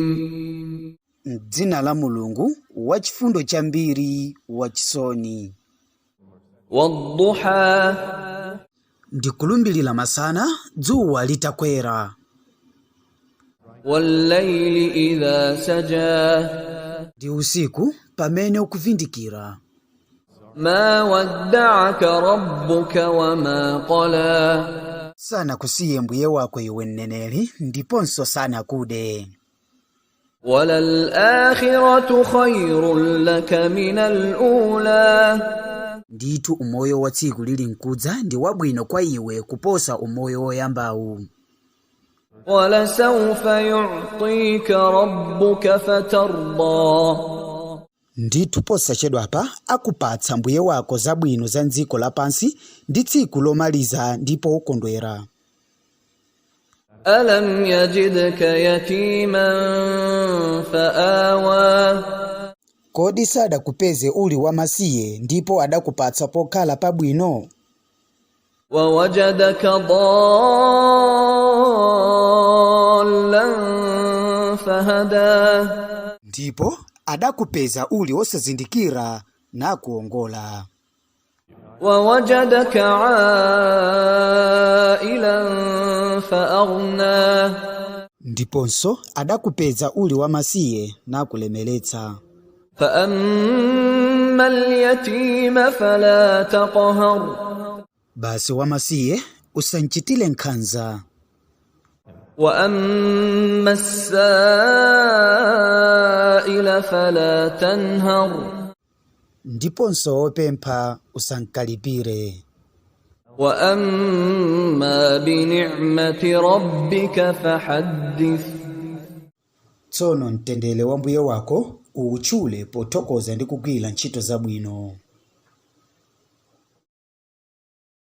Bismillahirrahmanirrahim. Dzina la Mulungu wachifundo chambiri wachisoni. Wadduha. Ndikulumbilira masana dzuwa litakwera. Wallayli idha saja. Ndi usiku pamene ukuvindikira. Ma wadda'aka rabbuka wa ma qala. Sana kusiye mbuye wako iwe mneneri ndiponso sana kude. Walal akhiratu khayrun laka minal ula. Nditu umoyo wa tsiku lili nkudza ndi wabwino kwa iwe kuposa umoyo woyambawu. Wala sawfa yu'tika rabbuka fatarda. Nditu posachedwa apa akupatsa mbuye wako zabwino za dziko lapansi ndi tsiku lomaliza ndipo ukondwera. Alam yajidka yatiman fa'awa. Kodi sadakupeze uli wamasiye ndipo adakupatsa pokhala pabwino. Wa wajadaka dallan fahada. Ndipo adakupeza uli osazindikira na kuongola. Wa wajadaka ailan faaghna. Ndiponso adakupeza uli wamasiye na kulemeletsa. Fa amma al-yatima fala taqhar. Basi wamasiye usanchitile nkhanza. Wa amma as-sa'ila fala tanhar. Ndiponso opempha usankalipire. Wa amma bi ni'mati rabbika fahaddith. Tsono mtendere wa mbuye wako uuchule pothokoza ndi kugwira ntchito zabwino.